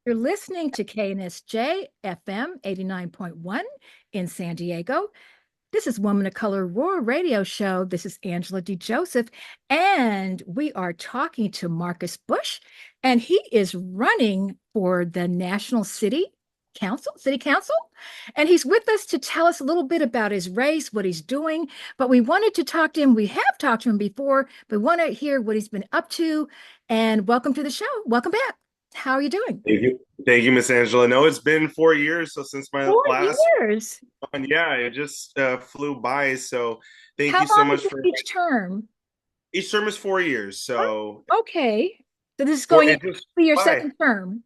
You're listening to KNSJ FM 89.1 in San Diego. This is Woman of Color Roar Radio Show. This is Angela D. Joseph, and we are talking to Marcus Bush, and he is running for the National City Council, and he's with us to tell us a little bit about his race, what he's doing. But we wanted to talk to him. We have talked to him before, but we want to hear what he's been up to. And welcome to the show. Welcome back. How are you doing? Thank you, Miss Angela. No, it's been 4 years so since my Four last years. one. Yeah, it just flew by. So thank How you so long much is for each term? each term is 4 years. So Okay. So this is for going it into just your by. second term.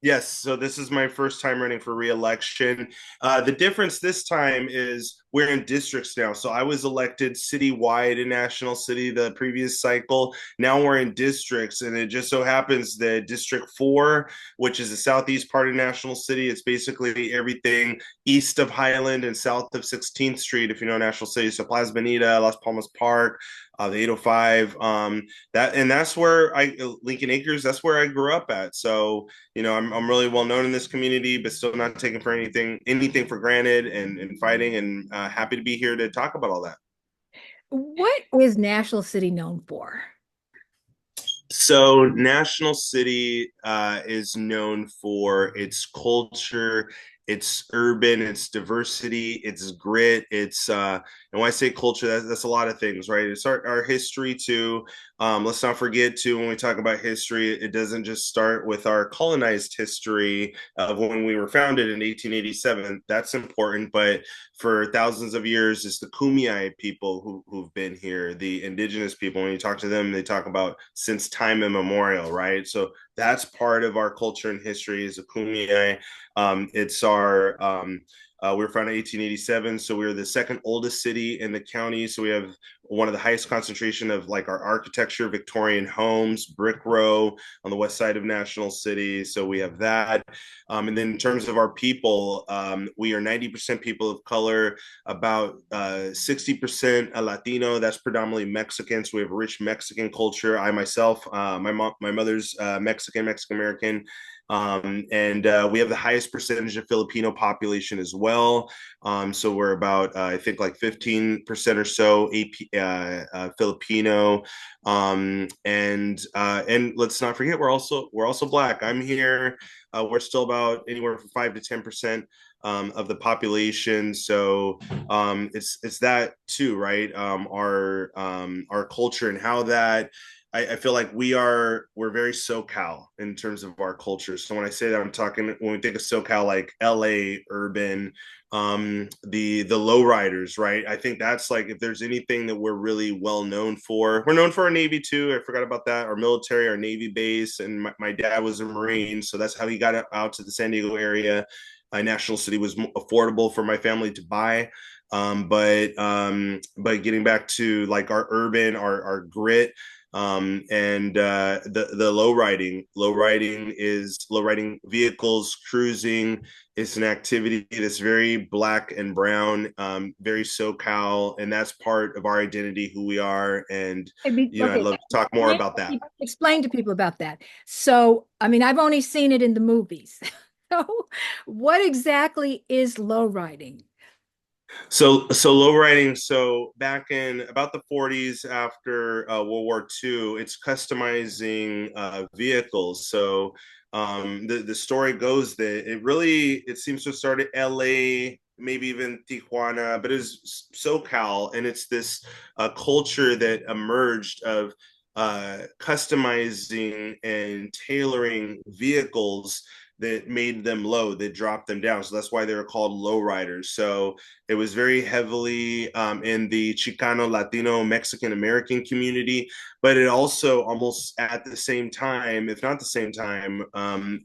Yes, so this is my first time running for re-election. The difference this time is we're in districts now. So I was elected citywide in National City the previous cycle. Now we're in districts, and it just so happens that District 4, which is the southeast part of National City, it's basically everything east of Highland and south of 16th Street, if you know National City. So Plaza Bonita, Las Palmas Park, the 805. That's where Lincoln Acres, that's where I grew up at. So I'm really well known in this community, but still not taking for anything for granted, and fighting, and happy to be here to talk about all that. What is National City known for? So National City is known for its culture, its urban, its diversity, its grit. And when I say culture, that's a lot of things, right? It's our history too. Let's not forget too, when we talk about history, it doesn't just start with our colonized history of when we were founded in 1887. That's important, but for thousands of years, it's the Kumeyaay people who've been here, the indigenous people. When you talk to them, they talk about since time immemorial, right? So that's part of our culture and history is the Kumeyaay. It's our we were founded in 1887, so we were the second oldest city in the county. So we have one of the highest concentration of like our architecture, Victorian homes, brick row on the west side of National City. So we have that. And then in terms of our people, we are 90% people of color, about 60% Latino. That's predominantly Mexican. So we have a rich Mexican culture. I myself, my mother's Mexican American. And we have the highest percentage of Filipino population as well. So we're about, I think, like 15% or so Filipino. And let's not forget, we're also Black. I'm here. We're still about anywhere from 5 to 10% of the population. So it's that too, right? Our culture and how that I feel like we're very SoCal in terms of our culture. So when I say that, I'm talking when we think of SoCal, like LA, urban, the lowriders, right? I think that's like if there's anything that we're really well known for, we're known for our Navy too. I forgot about that. Our military, our Navy base, and my dad was a Marine, so that's how he got out to the San Diego area. National City was affordable for my family to buy. But getting back to like our urban, our grit, and the low riding vehicles, cruising. It's an activity that's very Black and brown, very SoCal, and that's part of our identity, who we are. And I'd Okay, love to talk more about that. explain to people about that. So, I mean, I've only seen it in the movies. So, what exactly is low riding? So low riding. So back in about the 40s, after World War II, it's customizing vehicles. So the story goes that it seems to start at LA, maybe even Tijuana, but it's SoCal, and it's this culture that emerged of customizing and tailoring vehicles that made them low, that dropped them down. So that's why they were called low riders. So it was very heavily in the Chicano, Latino, Mexican American community, but it also almost at the same time, if not the same time,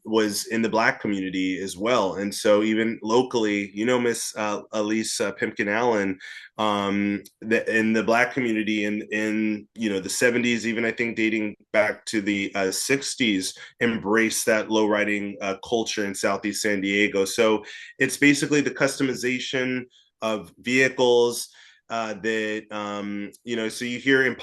was in the Black community as well. And so even locally, Miss Elise Pimpkin Allen, in the Black community in the 70s, even I think dating back to the 60s, embrace that low riding culture in Southeast San Diego. So it's basically the customization of vehicles so you hear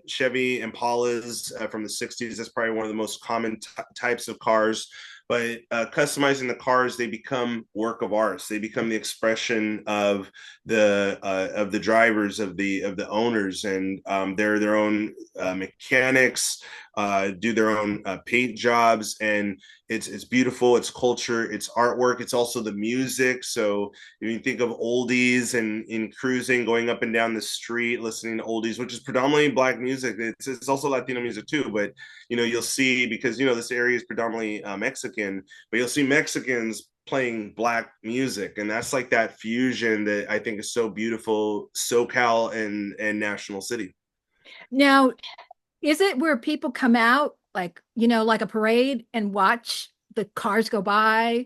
Chevy Impalas from the 60s. That's probably one of the most common types of cars. but customizing the cars, they become work of arts. They become the expression of the drivers, of the owners, and they're their own mechanics, do their own paint jobs, and it's beautiful. It's culture, it's artwork, it's also the music. So if you think of oldies and in cruising, going up and down the street, listening to oldies, which is predominantly Black music. It's also Latino music too, but you'll see, because this area is predominantly Mexican, but you'll see Mexicans playing Black music, and that's like that fusion that I think is so beautiful, SoCal and National City. Now, is it where people come out like, like a parade and watch the cars go by?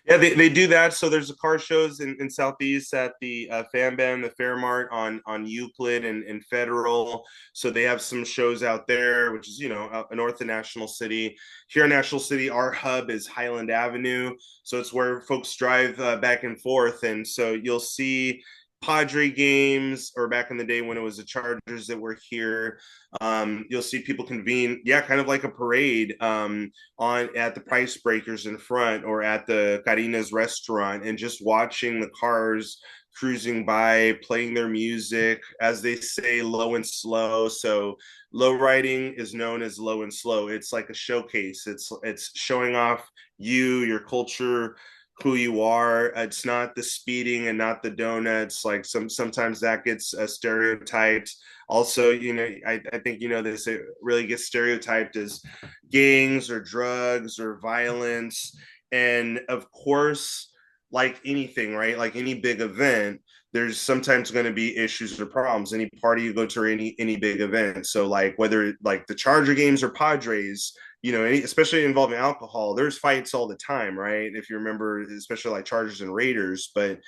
Yeah, they do that. So there's a car shows in Southeast at the Fan Band, the Fairmart on Euclid and Federal. So they have some shows out there, which is out north of National City. Here in National City, our hub is Highland Avenue, so it's where folks drive back and forth, and so you'll see Padre games, or back in the day when it was the Chargers that were here. You'll see people convene, yeah, kind of like a parade. On at the Price Breakers in front, or at the Karina's restaurant, and just watching the cars cruising by, playing their music, as they say, low and slow. So low riding is known as low and slow. It's like a showcase. It's showing off your culture, who you are. It's not the speeding and not the donuts. Like sometimes that gets stereotyped. Also, I think this, it really gets stereotyped as gangs or drugs or violence. And of course, like anything, right? Like any big event, there's sometimes going to be issues or problems. Any party you go to, or any big event. So like whether like the Charger games or Padres, especially involving alcohol, there's fights all the time, right? If you remember, especially like Chargers and Raiders, but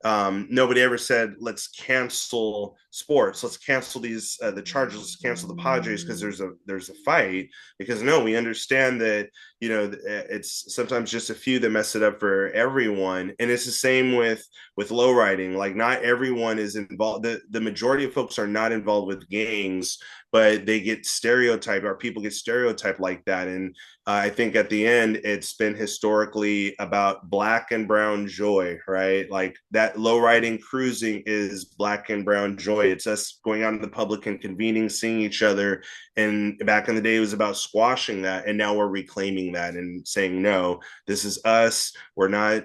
nobody ever said let's cancel sports, let's cancel the Chargers, let's cancel the Padres because there's a fight. Because no, we understand that it's sometimes just a few that mess it up for everyone. And it's the same with low riding. Like not everyone is involved. The majority of folks are not involved with gangs, but they get stereotyped, or people get stereotyped like that. And I think at the end, it's been historically about Black and brown joy, right? Like that low riding cruising is Black and brown joy. It's us going out in the public and convening, seeing each other. And back in the day, it was about squashing that. And now we're reclaiming that and saying, no, this is us. We're not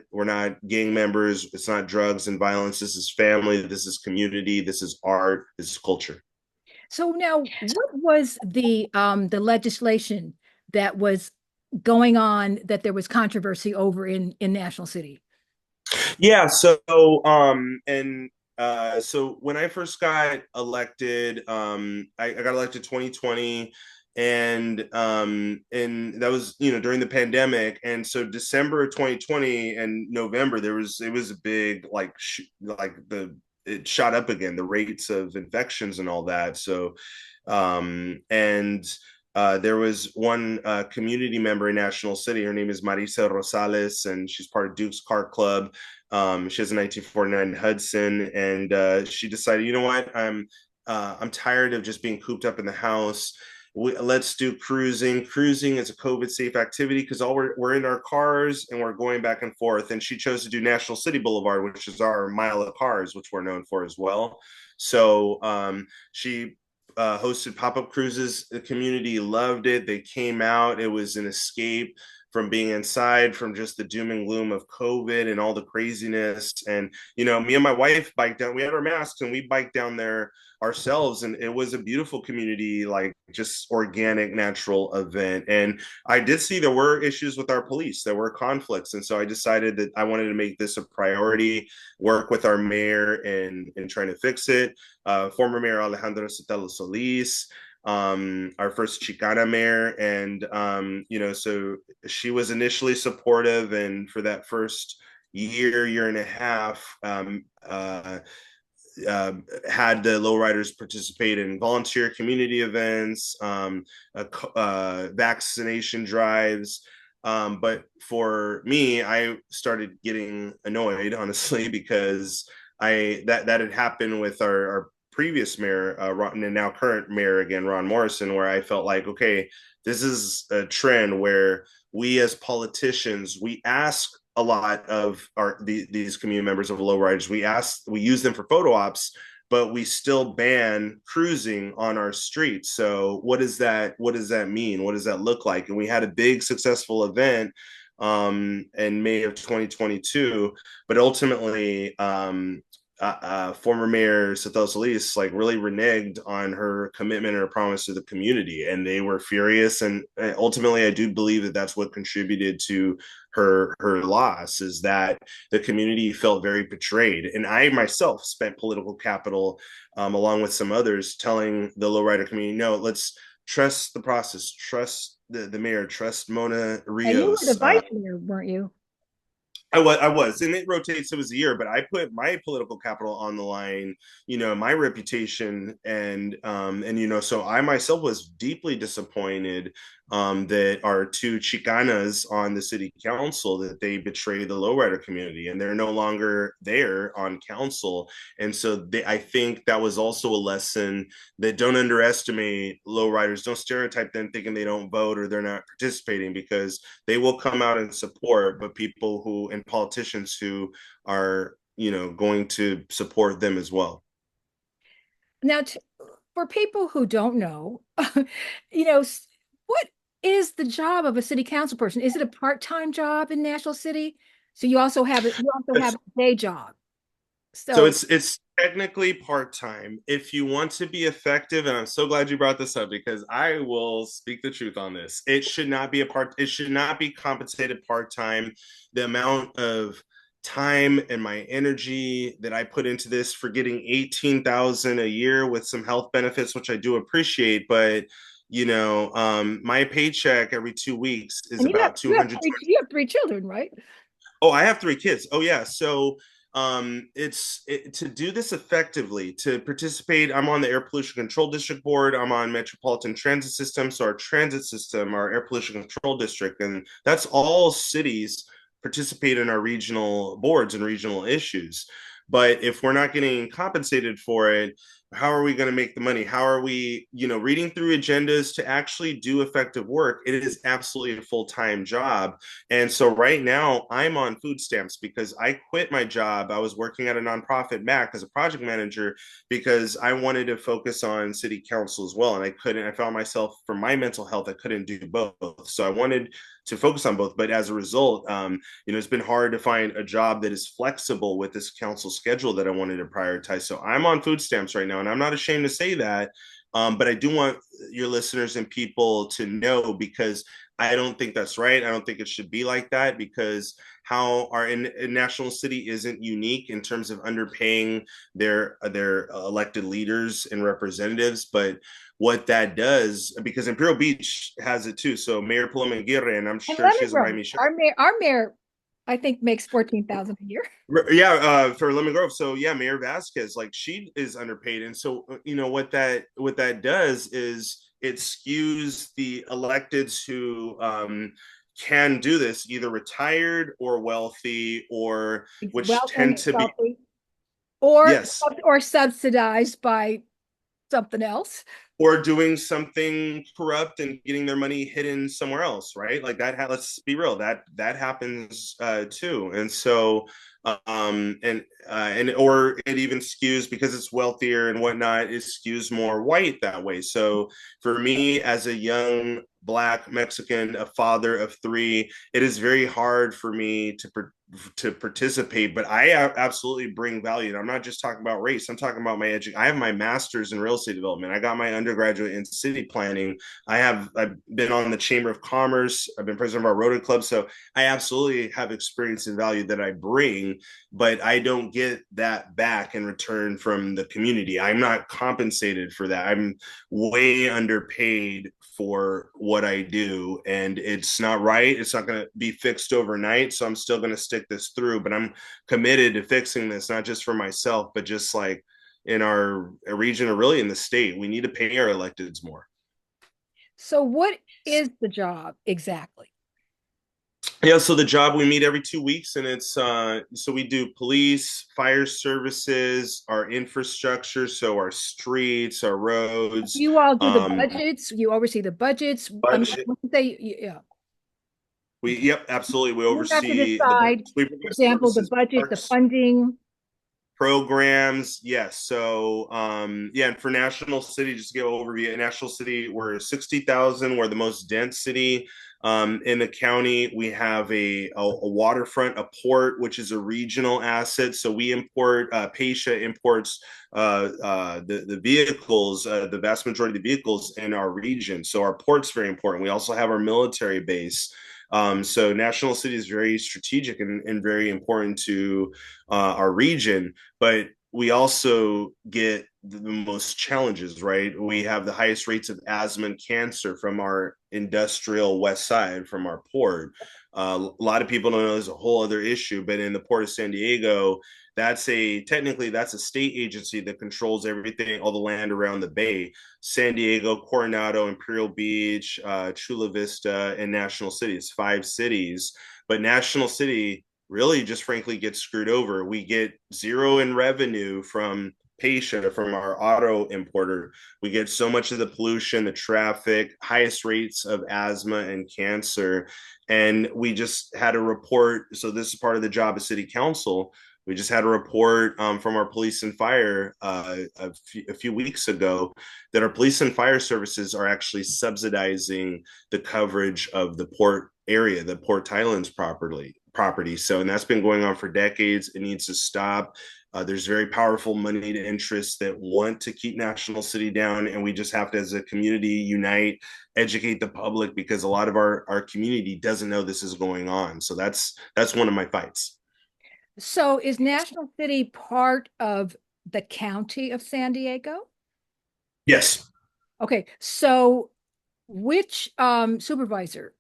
gang members. It's not drugs and violence. This is family. This is community. This is art. This is culture. So now, what was the legislation that was going on that there was controversy over in National City? Yeah. And so when I first got elected, I got elected 2020, and that was during the pandemic. And so December of 2020 and November, it was a big like the it shot up again, the rates of infections and all that. So and there was one community member in National City. Her name is Marisa Rosales, and she's part of Duke's Car Club. She has a 1949 Hudson, and she decided, you know what, I'm tired of just being cooped up in the house. Let's do cruising. Cruising is a COVID safe activity because all we're in our cars and we're going back and forth. And she chose to do National City Boulevard, which is our mile of cars, which we're known for as well. So she hosted pop-up cruises. The community loved it. They came out. It was an escape from being inside, from just the doom and gloom of COVID and all the craziness. And me and my wife biked down. We had our masks and we biked down there ourselves, and it was a beautiful community, like just organic, natural event. And I did see there were issues with our police, there were conflicts, and so I decided that I wanted to make this a priority, work with our mayor and trying to fix it. Former Mayor Alejandro Sotelo Solis, our first Chicana mayor, and so she was initially supportive, and for that first year and a half, had the lowriders participate in volunteer community events, vaccination drives. But for me, I started getting annoyed, honestly, because that had happened with our previous mayor, Ron, and now current mayor again, Ron Morrison, where I felt like, okay, this is a trend where we as politicians, we ask a lot of these community members of lowriders. We use them for photo ops, but we still ban cruising on our streets. So what does that mean? What does that look like? And we had a big successful event in May of 2022, but ultimately former mayor Sathel Solis like really reneged on her commitment and her promise to the community, and they were furious. And ultimately, I do believe that that's what contributed to her loss, is that the community felt very betrayed. And I myself spent political capital, along with some others, telling the lowrider community, no, let's trust the process, trust the mayor, trust Mona And you were the Rios. vice mayor, weren't you? I was, and it rotates. It was a year, but I put my political capital on the line, my reputation, and so I myself was deeply disappointed that our two Chicanas on the city council, that they betrayed the lowrider community, and they're no longer there on council. And so I think that was also a lesson that don't underestimate lowriders, don't stereotype them thinking they don't vote or they're not participating, because they will come out and support, but people who and politicians who are going to support them as well. Now, for people who don't know, you know, what is the job of a city council person? Is it a part-time job in Nashville City? So you also have a day job. So So, it's technically part-time. If you want to be effective, and I'm so glad you brought this up, because I will speak the truth on this. It should not be compensated part-time. The amount of time and my energy that I put into this, for getting 18,000 a year with some health benefits, which I do appreciate, but my paycheck every 2 weeks is and about 200. you have three children, right? Oh, I have 3 kids. Oh yeah. So to do this effectively, to participate, I'm on the Air Pollution Control District Board. I'm on Metropolitan Transit System. So our transit system, our Air Pollution Control District, and that's all cities participate in our regional boards and regional issues. But if we're not getting compensated for it, how are we going to make the money? How are we, reading through agendas to actually do effective work? It is absolutely a full-time job. And so right now I'm on food stamps because I quit my job. I was working at a nonprofit MAC as a project manager because I wanted to focus on city council as well. And I found myself, for my mental health, I couldn't do both. So I wanted to focus on both. But as a result, it's been hard to find a job that is flexible with this council schedule that I wanted to prioritize. So I'm on food stamps right now, and I'm not ashamed to say that. But I do want your listeners and people to know, because I don't think that's right. I don't think it should be like that, because how our in national city isn't unique in terms of underpaying their elected leaders and representatives, but what that does, because Imperial Beach has it too. So Mayor Paloma Aguirre, and I'm And sure she Lemon doesn't Grove, mind me sharing. our mayor, I think makes 14,000 a year. Yeah, for Lemon Grove. So yeah, Mayor Vasquez, like, she is underpaid, and so what that does is it skews the electeds who can do this, either retired or wealthy, or It's which wealthy, tend to be. wealthy, or Yes, or subsidized by something else. or doing something corrupt and getting their money hidden somewhere else, right? Like that. Let's be real, that happens too. And so, and or it even skews, because it's wealthier and whatnot. It skews more white that way. So for me, as a young Black Mexican, a father of three, it is very hard for me to participate, but I absolutely bring value. And I'm not just talking about race. I'm talking about my education. I have my master's in real estate development. I got my undergraduate in city planning. I've been on the Chamber of Commerce. I've been president of our Rotary Club. So I absolutely have experience and value that I bring, but I don't get that back in return from the community. I'm not compensated for that. I'm way underpaid for what I do, and it's not right. It's not going to be fixed overnight. So I'm still going to stick this through, but I'm committed to fixing this, not just for myself, but just like in our region, or really in the state. We need to pay our electeds more. So, what is the job exactly? Yeah, so the job, we meet every 2 weeks, and it's so we do police, fire services, our infrastructure, so our streets, our roads, You all do the um, budgets. You oversee the budgets. I mean, budget. what you say, yeah. Yep, absolutely. We You have to oversee the decide, we for provide example, the services, budget, the parks, funding. programs. Yes. So, yeah, and for National City, just to give an overview, National City, we're 60,000. We're the most dense city in the county. We have a waterfront, a port, which is a regional asset. So we import, Pasha imports the vehicles, the vast majority of the vehicles in our region. So our port's very important. We also have our military base. So National City is very strategic and very important to our region, but we also get the most challenges, right? We have the highest rates of asthma and cancer from our industrial west side, from our port. A lot of people don't know there's a whole other issue, but in the port of San Diego, technically that's a state agency that controls everything, all the land around the bay. San Diego, Coronado, Imperial Beach, Chula Vista, and National City. It's 5 cities, but National City really just frankly gets screwed over. We get zero in revenue from Patia, from our auto importer. We get so much of the pollution, the traffic, highest rates of asthma and cancer. And we just had a report. So, this is part of the job of city council. We just had a report from our police and fire a few weeks ago that our police and fire services are actually subsidizing the coverage of the port area, the Port Thailand's property. So, and that's been going on for decades. It needs to stop. There's very powerful moneyed interests that want to keep National City down, and we just have to, as a community, unite, educate the public because a lot of our community doesn't know this is going on. So that's one of my fights. So is National City part of the county of San Diego? Yes. Okay, so which supervisor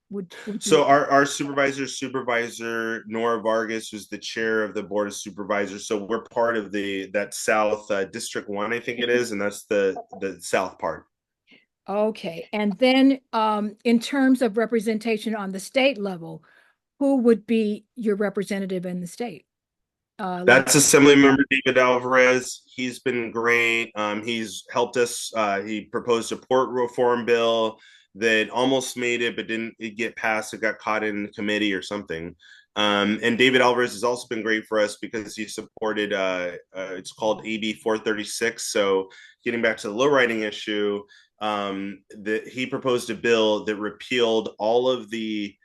would be? So our supervisor Nora Vargas, who's the chair of the board of supervisors. So we're part of the that South District 1, I think it is, and that's the south part. Okay, and then in terms of representation on the state level, who would be your representative in the state? That's Assemblymember David Alvarez. He's been great. He's helped us. He proposed a port reform bill that almost made it, but didn't get passed. It got caught in committee or something. And David Alvarez has also been great for us because he supported. It's called AB 436. So, getting back to the low riding issue, that he proposed a bill that repealed all of the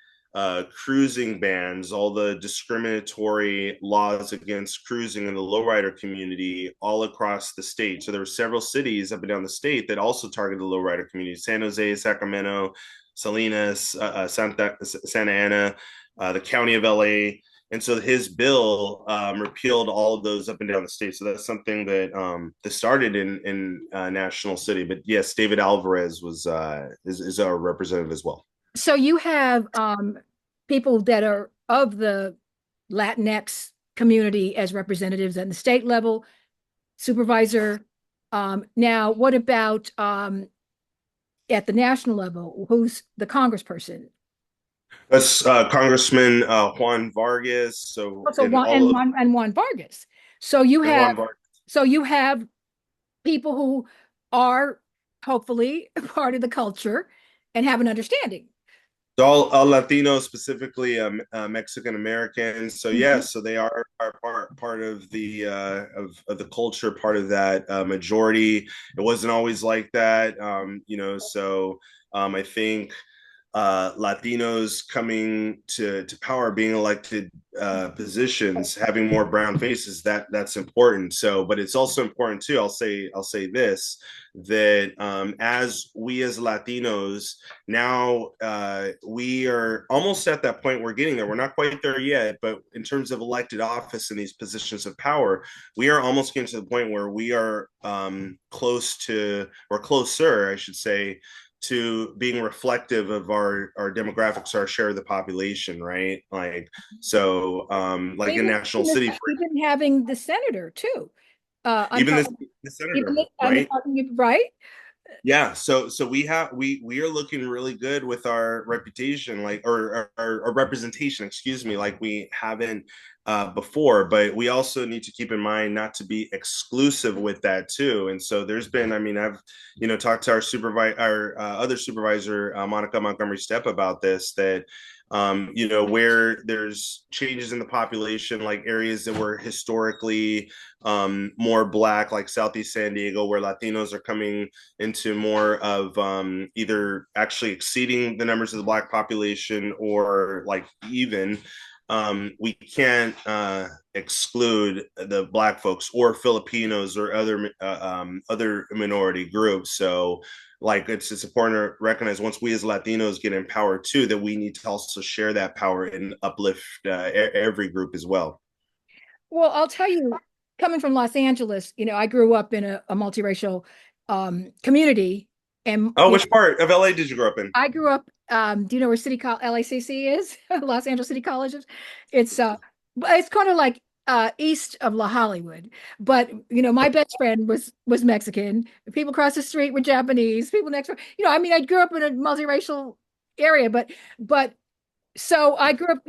cruising bans, all the discriminatory laws against cruising in the lowrider community all across the state. So there were several cities up and down the state that also targeted the lowrider community: San Jose, Sacramento, Salinas, Santa Ana, the county of LA. And so his bill repealed all of those up and down the state. So that's something that started in National City. But yes, David Alvarez is our representative as well. So you have people that are of the Latinx community as representatives at the state level, supervisor. Now, what about at the national level? Who's the congressperson? That's Congressman Juan Vargas. So Also, in Juan all of and Juan Vargas. So you and have Juan Vargas, people who are hopefully part of the culture and have an understanding. all Latinos, specifically Mexican Americans. So Mhm. yes, so they are part of the of the culture, part of that majority. It wasn't always like that, So I think Latinos coming to power, being elected positions, having more brown faces, that's important. So, but it's also important too. I'll say this, that as we as Latinos now, we are almost at that point. We're getting there. We're not quite there yet, but in terms of elected office in these positions of power, we are almost getting to the point where we are close to, or closer, I should say, to being reflective of our demographics, our share of the population, right? Like, so, like in Even, National City, for even having the senator too. I'm even talking the even senator, this, I'm right? talking right. Yeah, so we are looking really good with our reputation, like, or representation, excuse me. Like, we haven't before, but we also need to keep in mind not to be exclusive with that too. And so there's been, I mean, I've talked to our other supervisor, Monica Montgomery Stepp, about this. That where there's changes in the population, like areas that were historically more Black, like Southeast San Diego, where Latinos are coming into more of either actually exceeding the numbers of the Black population or like even we can't exclude the Black folks or Filipinos or other minority groups. So, like, it's important to recognize once we as Latinos get empowered too, that we need to also share that power and uplift every group as well. Well, I'll tell you, coming from Los Angeles, I grew up in a multiracial community, and Oh, which part of LA did you grow up in? I grew up. Do you know where LACC is? Los Angeles City College is. It's it's kind of like east of La Hollywood. But my best friend was Mexican. People across the street were Japanese. People next door. I mean, I grew up in a multiracial area, but so I grew up,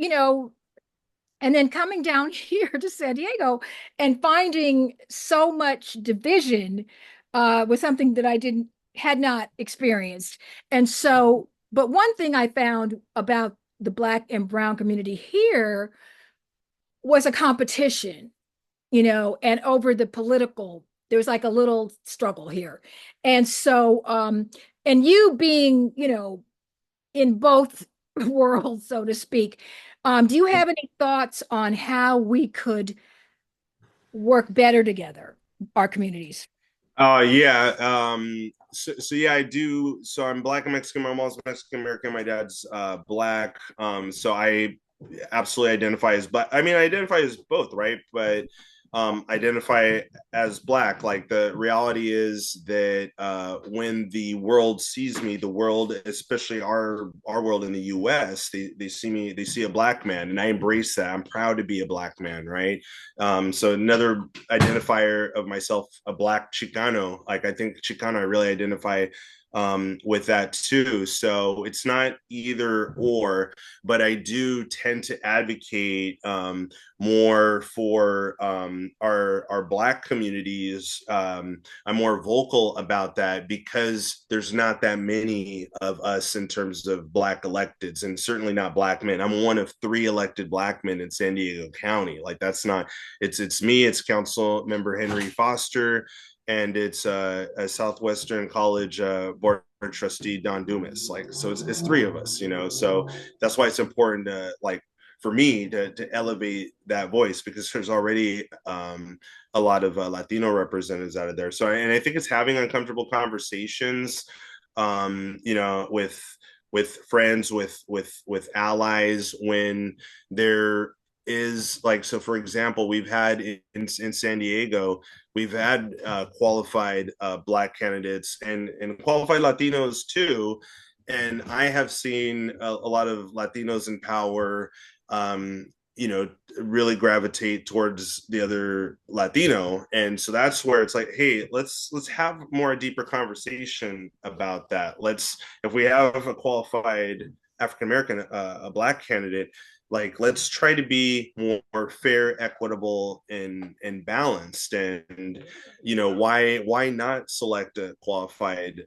and then coming down here to San Diego and finding so much division was something that I didn't had not experienced. And so, but one thing I found about the Black and Brown community here was a competition, and over the political, there was like a little struggle here. And so, and you being, in both worlds, so to speak, do you have any thoughts on how we could work better together, our communities? Yeah. So yeah, I do. So I'm Black and Mexican. My mom's Mexican American. My dad's Black. So I absolutely identify as Black. I mean, I identify as both, right? But identify as Black. Like, the reality is that when the world sees me, the world, especially our world in the U.S., they see me, they see a Black man, and I embrace that. I'm proud to be a Black man, right? So another identifier of myself, a Black Chicano. Like, I think Chicano, I really identify with that too. So it's not either or, but I do tend to advocate more for our Black communities. I'm more vocal about that because there's not that many of us in terms of Black electeds, and certainly not Black men. I'm one of 3 elected Black men in San Diego County. Like, that's not, it's me, it's Councilmember Henry Foster, and it's a Southwestern College board trustee Don Dumas. Like, so it's 3 of us, So that's why it's important to, like, for me to elevate that voice, because there's already a lot of Latino representatives out of there. So, and I think it's having uncomfortable conversations, with friends, with allies, when there is, like, so for example, we've had in San Diego, we've had qualified Black candidates and qualified Latinos too. And I have seen a lot of Latinos in power, um, really gravitate towards the other Latino. And so that's where it's like, hey, let's have more a deeper conversation about that. If we have a qualified African American, a Black candidate, like, let's try to be more fair, equitable, and balanced. And why not select a qualified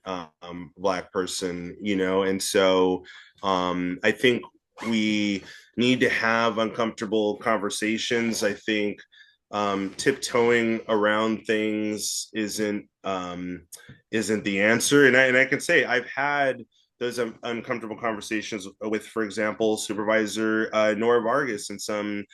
Black person? And so I think we need to have uncomfortable conversations. I think tiptoeing around things isn't the answer. And I can say I've had those uncomfortable conversations with, for example, Supervisor Nora Vargas, and some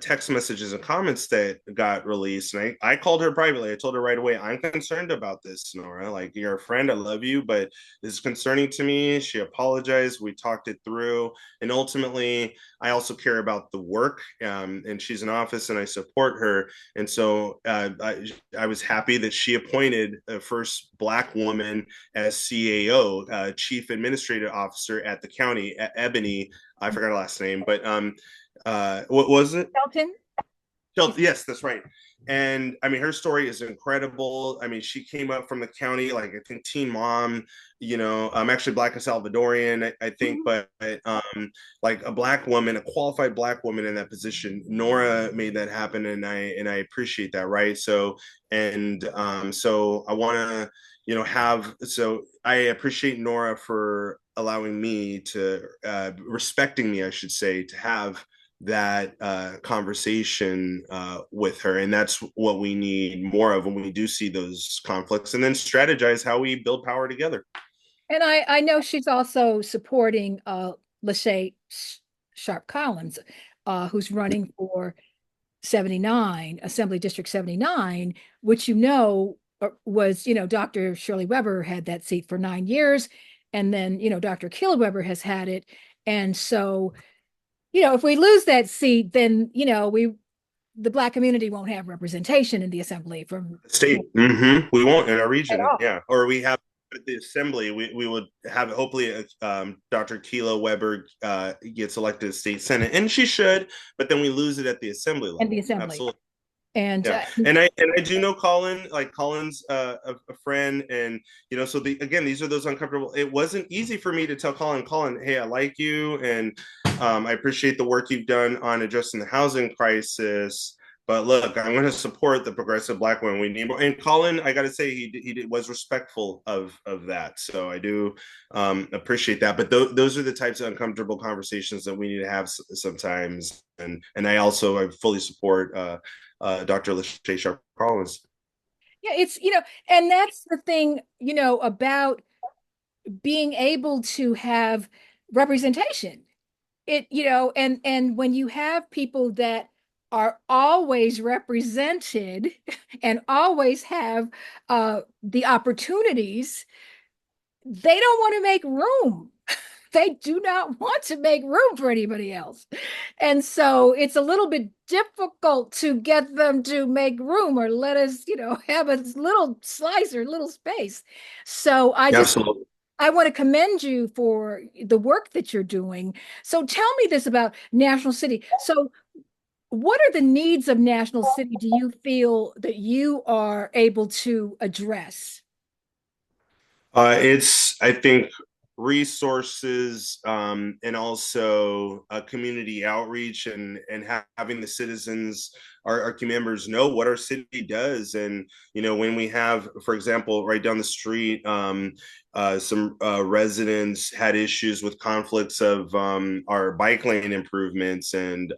text messages and comments that got released. And I called her privately. I told her right away, I'm concerned about this, Nora. Like, you're a friend, I love you, but this is concerning to me. She apologized. We talked it through. And ultimately, I also care about the work, and she's in office, and I support her. And so I was happy that she appointed the first Black woman as CAO, Chief Administrative Officer at the county, Ebony. I forgot her last name, but what was it? Shelton? Shelton, yes, that's right. And I mean, her story is incredible. I mean, she came up from the county, like I think teen mom, I'm actually Black and Salvadorian, I think, Mhm. but like a Black woman, a qualified Black woman in that position. Nora made that happen, and I appreciate that, right? So I want to, so I appreciate Nora for allowing me to, respecting me, I should say, to have that conversation with her. And that's what we need more of when we do see those conflicts, and then strategize how we build power together. And I know she's also supporting Lachey Sharp Collins, who's running for 79, Assembly District 79, which was, Dr. Shirley Weber had that seat for 9 years. And then, Dr. Keela Weber has had it. And so, if we lose that seat, then, the Black community won't have representation in the assembly from State, we won't in our at region, all. yeah. Or we have at the assembly, we would have hopefully Dr. Keela Weber gets elected to state senate, and she should, but then we lose it at the assembly In the level. assembly. Absolutely. And Yeah, and I do know Colin, like Colin's a friend, and so again, these are those uncomfortable. It wasn't easy for me to tell Colin, hey, I like you, and I appreciate the work you've done on addressing the housing crisis. But look, I'm going to support the progressive Black women. We need more. And Colin, I got to say, was respectful of that. So I do appreciate that. But those are the types of uncomfortable conversations that we need to have sometimes. And I fully support Dr. Lachey Sharp Collins. yeah, and that's the thing, about being able to have representation. And when you have people that are always represented and always have the opportunities, they don't want to make room. They do not want to make room for anybody else. And so it's a little bit difficult to get them to make room or let us, have a little slice or little space. So Absolutely. I want to commend you for the work that you're doing. So tell me this about National City. So what are the needs of National City do you feel that you are able to address? It's, I think, resources, and also community outreach, and having the citizens, our community members, know what our city does. And when we have, for example, right down the street, some residents had issues with conflicts of our bike lane improvements, and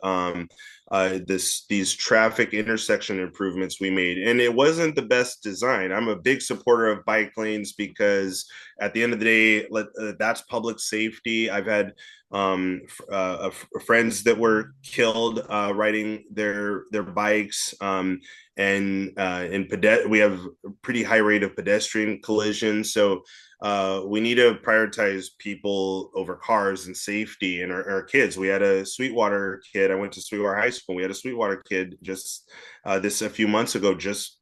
these traffic intersection improvements we made, and it wasn't the best design. I'm a big supporter of bike lanes because at the end of the day, that's public safety. I've had friends that were killed riding their bikes, we have a pretty high rate of pedestrian collisions. So we need to prioritize people over cars and safety, and our kids. We had a Sweetwater kid. I went to Sweetwater High School. We had a Sweetwater kid just this a few months ago. Just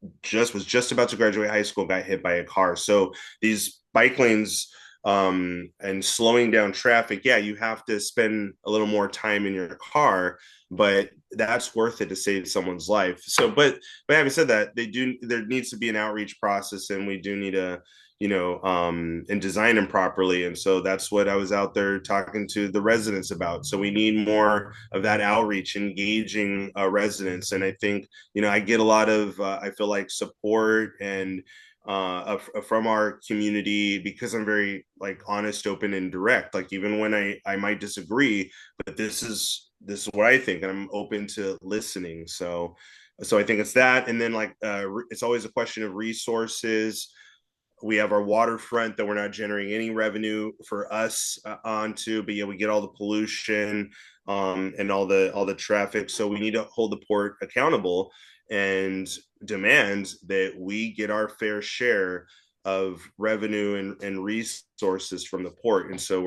about to graduate high school, got hit by a car. So these bike lanes, and slowing down traffic. Yeah, you have to spend a little more time in your car, but that's worth it to save someone's life. So, but having said that, there needs to be an outreach process, and we do need to and design them properly. And so that's what I was out there talking to the residents about. So we need more of that outreach, engaging residents. And I think, I get a lot of, I feel like, support and from our community, because I'm very like honest, open, and direct. Like even when I might disagree, but this is what I think, and I'm open to listening. So I think it's that, and then like it's always a question of resources. We have our waterfront that we're not generating any revenue for us onto, but yeah, we get all the pollution, and all the traffic. So we need to hold the port accountable and demand that we get our fair share of revenue and resources from the port. And so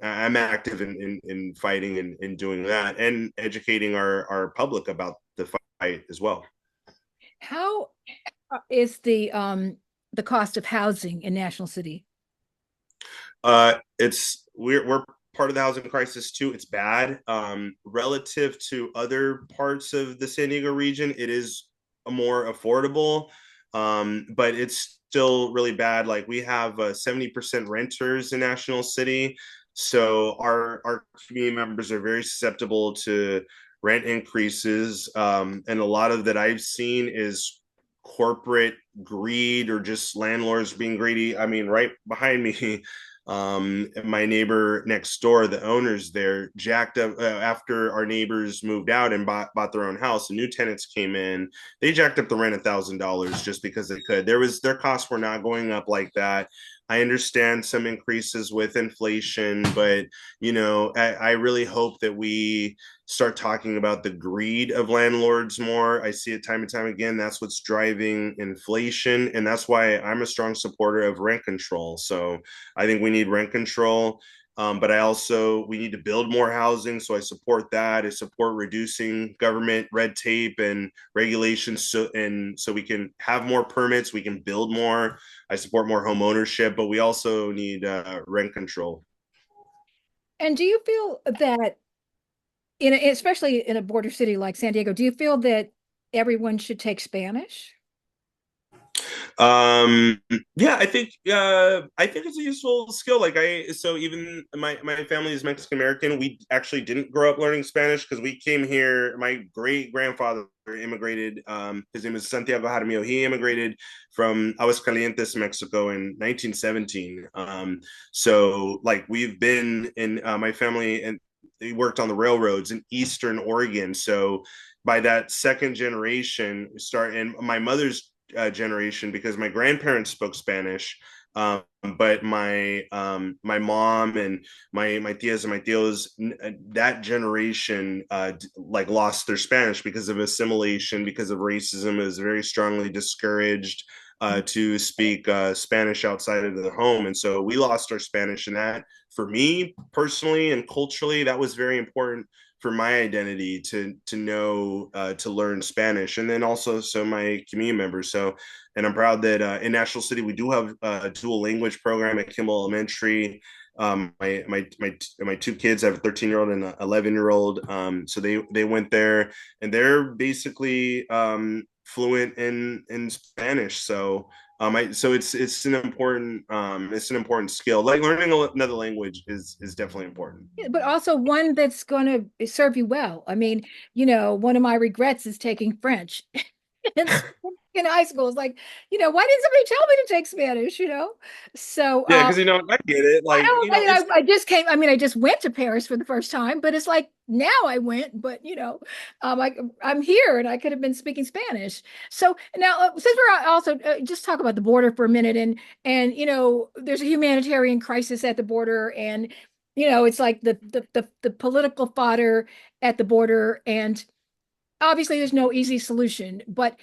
I'm active in fighting and doing that, and educating our public about the fight as well. How is the cost of housing in National City? We're part of the housing crisis too. It's bad relative to other parts of the San Diego region. It is more affordable, but it's still really bad. Like we have 70% renters in National City, so our community members are very susceptible to rent increases, and a lot of that I've seen is corporate greed or just landlords being greedy. I mean, right behind me, my neighbor next door, the owners there jacked up after our neighbors moved out and bought their own house. The new tenants came in, they jacked up the rent $1,000 just because they could. Their costs were not going up like that. I understand some increases with inflation, but I really hope that we start talking about the greed of landlords more. I see it time and time again. That's what's driving inflation, and that's why I'm a strong supporter of rent control. So I think we need rent control. But we need to build more housing. So I support that. I support reducing government red tape and regulations. So we can have more permits, we can build more. I support more home ownership, but we also need rent control. And do you feel that especially in a border city like San Diego, do you feel that everyone should take Spanish? Um, yeah, I think it's a useful skill. So even my family is Mexican American. We actually didn't grow up learning Spanish because we came here. My great grandfather immigrated. His name is Santiago Jaramillo. He immigrated from Aguascalientes, Mexico, in 1917. So like we've been in my family, and they worked on the railroads in Eastern Oregon. So by that second generation, start and my mother's generation, because my grandparents spoke Spanish, but my mom and my tias and my tios, that generation like lost their Spanish because of assimilation, because of racism. It was very strongly discouraged to speak Spanish outside of the home, and so we lost our Spanish. And that, for me personally and culturally, that was very important for my identity to know to learn Spanish, and then also so my community members. So, and I'm proud that in National City we do have a dual language program at Kimball Elementary. My two kids, I have a 13-year-old and an 11-year-old. So they went there, and they're basically fluent in Spanish. So so it's an important skill. Like learning another language is definitely important. Yeah, but also one that's going to serve you well. I mean, one of my regrets is taking French in, in high school. It's like, why didn't somebody tell me to take Spanish, So, Yeah, because I get it. Like, it's I just came. I mean, I just went to Paris for the first time, but it's like now I went, but I'm here and I could have been speaking Spanish. So now, since we're also just talk about the border for a minute, and there's a humanitarian crisis at the border, and it's like the political fodder at the border, and obviously there's no easy solution, but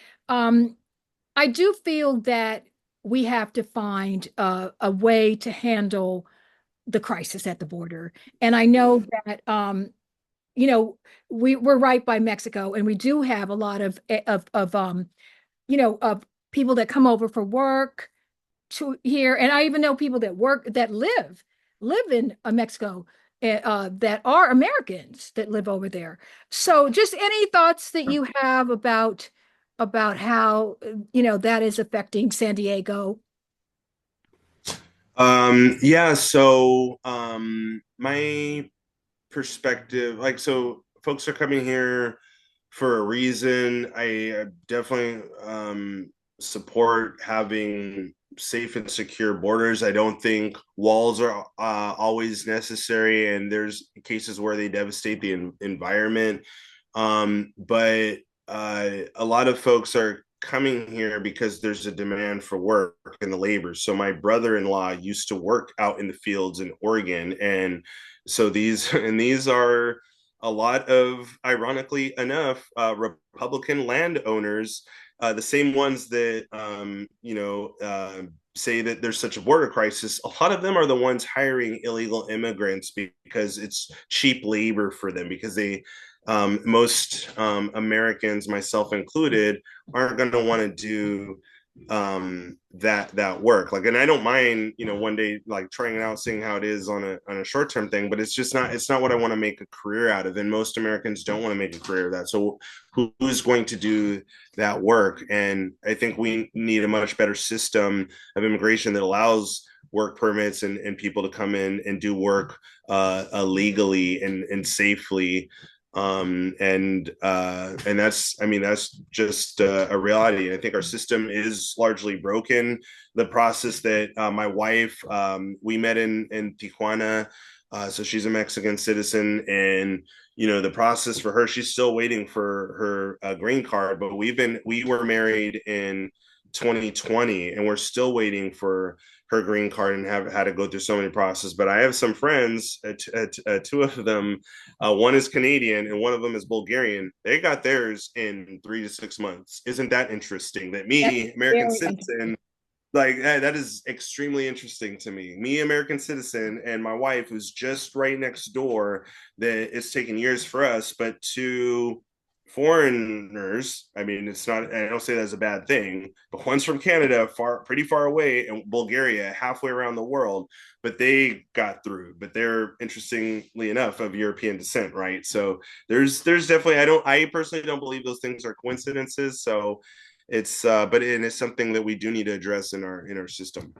I do feel that we have to find a way to handle the crisis at the border. And I know that you know, we're right by Mexico, and we do have a lot of people that come over for work to here, and I even know people that live in Mexico, that are Americans that live over there. So, just any thoughts that you have about how that is affecting San Diego? yeah, so my perspective, like, so folks are coming here for a reason. I definitely support having safe and secure borders. I don't think walls are always necessary, and there's cases where they devastate the environment. But a lot of folks are coming here because there's a demand for work and the labor. So my brother-in-law used to work out in the fields in Oregon, and so these are a lot of, ironically enough, Republican landowners, the same ones that say that there's such a border crisis. A lot of them are the ones hiring illegal immigrants because it's cheap labor for them, because most Americans, myself included, aren't going to want to do that work. Like, and I don't mind, one day like trying it out, seeing how it is on a short-term thing, but it's not what I want to make a career out of. And most Americans don't want to make a career of that. So who's going to do that work? And I think we need a much better system of immigration that allows work permits and people to come in and do work legally and safely, and that's, I mean, that's just a reality. I think our system is largely broken. The process that my wife, we met in Tijuana, so she's a Mexican citizen, and the process for her, she's still waiting for her green card, but we were married in 2020 and we're still waiting for her green card and have had to go through so many processes. But I have some friends, two of them, one is Canadian and one of them is Bulgarian. They got theirs in 3 to 6 months. Isn't that interesting? That That's me, American very citizen, like that is extremely interesting to me, American citizen, and my wife, who's just right next door, that it's taken years for us, but to foreigners, I mean, it's not, I don't say that's a bad thing, but one's from Canada, pretty far away, and Bulgaria, halfway around the world, but they got through. But they're, interestingly enough, of European descent, right? So there's definitely, I personally don't believe those things are coincidences. So but it is something that we do need to address in our system.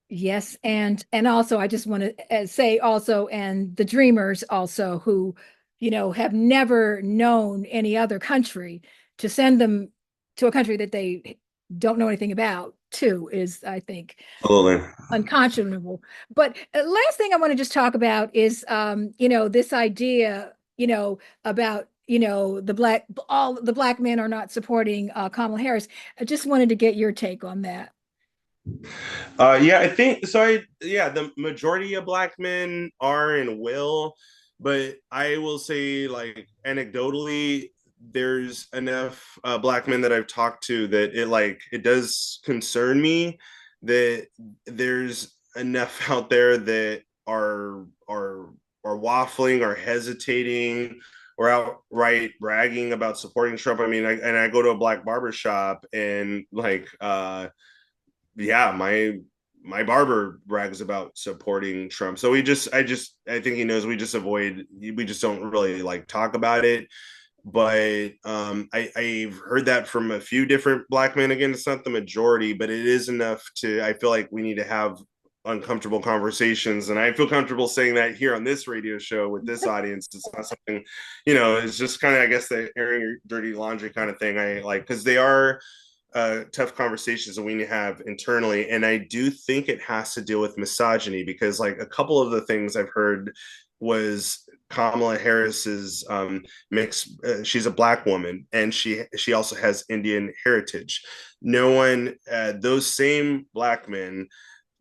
Yes, and also I just want to say also, and the dreamers also who, have never known any other country, to send them to a country that they don't know anything about too is, I think, Absolutely. unconscionable. But last thing I want to just talk about is, this idea, about, all the black men are not supporting Kamala Harris. I just wanted to get your take on that. Yeah, I think so. Yeah, the majority of black men are and will, but I will say, like, anecdotally, there's enough black men that I've talked to that it does concern me that there's enough out there that are waffling or hesitating or outright bragging about supporting Trump. I mean, I go to a black barber shop and yeah, my barber brags about supporting Trump. So I think he knows we just don't really like talk about it. But I've heard that from a few different black men. Again, it's not the majority, but it is enough to, I feel like we need to have uncomfortable conversations. And I feel comfortable saying that here on this radio show with this audience. It's not something, it's just kind of, I guess, the airing your dirty laundry kind of thing. I like, because they are tough conversations that we have internally. And I do think it has to deal with misogyny, because like a couple of the things I've heard was Kamala Harris's mix. She's a black woman, and she also has Indian heritage. No one, those same black men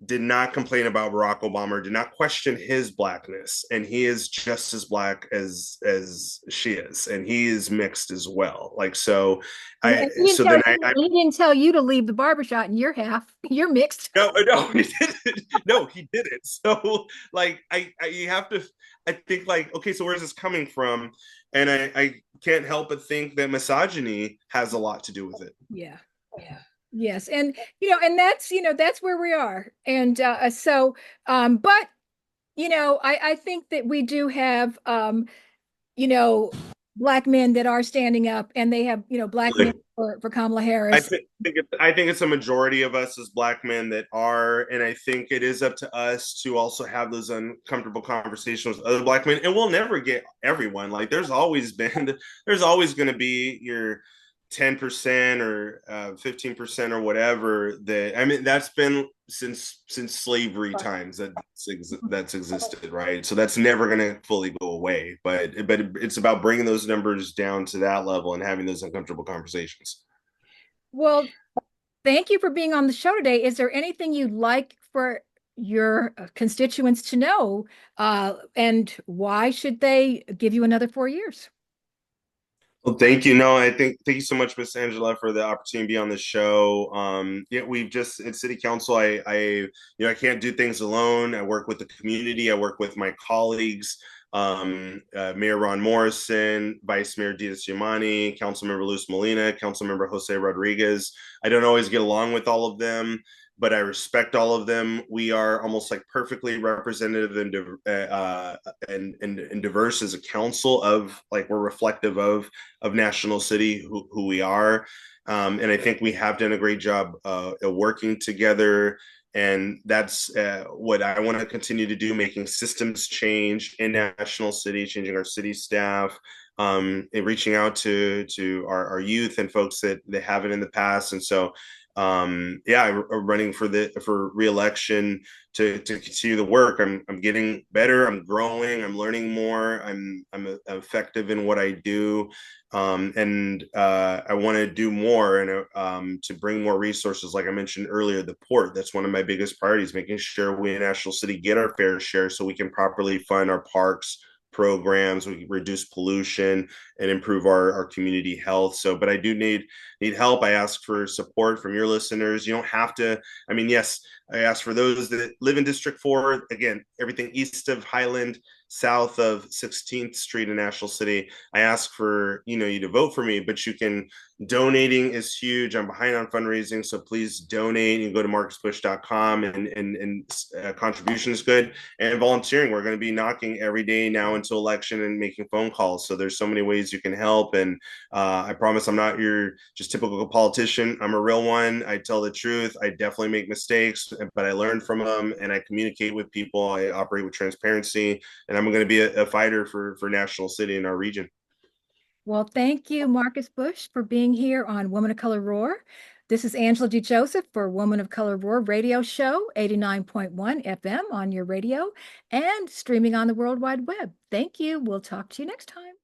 did not complain about Barack Obama, did not question his blackness, and he is just as black as she is, and he is mixed as well. Like so, I And he didn't so tell then you, he didn't tell you to leave the barbershop and you're half, you're mixed. no, he didn't. No, he didn't. So like you have to, I think, like, okay, so where's this coming from? And I can't help but think that misogyny has a lot to do with it. Yeah. Yes. And, and that's where we are. And but, I think that we do have, you know, black men that are standing up, and they have, black men Really. for Kamala I Harris. think I think it's a majority of us as black men that are, and I think it is up to us to also have those uncomfortable conversations with other black men. And we'll never get everyone. Like there's always going to be your 10% or 15% or whatever. That, I mean, that's been since slavery times that's existed, right? So that's never going to fully go away. But it's about bringing those numbers down to that level and having those uncomfortable conversations. Well, thank you for being on the show today. Is there anything you'd like for your constituents to know? And why should they give you another 4 years? Well, thank you. No, thank you so much, Miss Angela, for the opportunity to be on the show. Yeah, we've just at City Council. I can't do things alone. I work with the community. I work with my colleagues. Mayor Ron Morrison, Vice Mayor Dita Siamani, Councilmember Luz Molina, Councilmember Jose Rodriguez. I don't always get along with all of them, but I respect all of them. We are almost like perfectly representative and diverse as a council of like we're reflective of National City, who we are. And I think we have done a great job working together. And that's what I want to continue to do, making systems change in National City, changing our city staff, and reaching out to our youth and folks that they haven't in the past. And so yeah, I'm running for reelection to continue the work. I'm getting better. I'm growing. I'm learning more. I'm effective in what I do, and I want to do more and to bring more resources. Like I mentioned earlier, the port. That's one of my biggest priorities, making sure we in National City get our fair share so we can properly fund our parks programs, we reduce pollution and improve our community health. So, but I do need help. I ask for support from your listeners. You don't have to, I mean, yes, I ask for those that live in District 4. Again, everything east of Highland, south of 16th Street in National City. I ask for, you to vote for me, but you can, donating is huge. I'm behind on fundraising, so please donate. You can go to marcusbush.com and contribution is good. And volunteering, we're going to be knocking every day now until election and making phone calls. So there's so many ways you can help. And I promise I'm not your just typical politician. I'm a real one. I tell the truth. I definitely make mistakes, but I learn from them and I communicate with people. I operate with transparency, and I'm going to be a fighter for National City in our region. Well, thank you, Marcus Bush, for being here on Woman of Color Roar. This is Angela D. Joseph for Woman of Color Roar radio show, 89.1 FM on your radio and streaming on the World Wide Web. Thank you. We'll talk to you next time.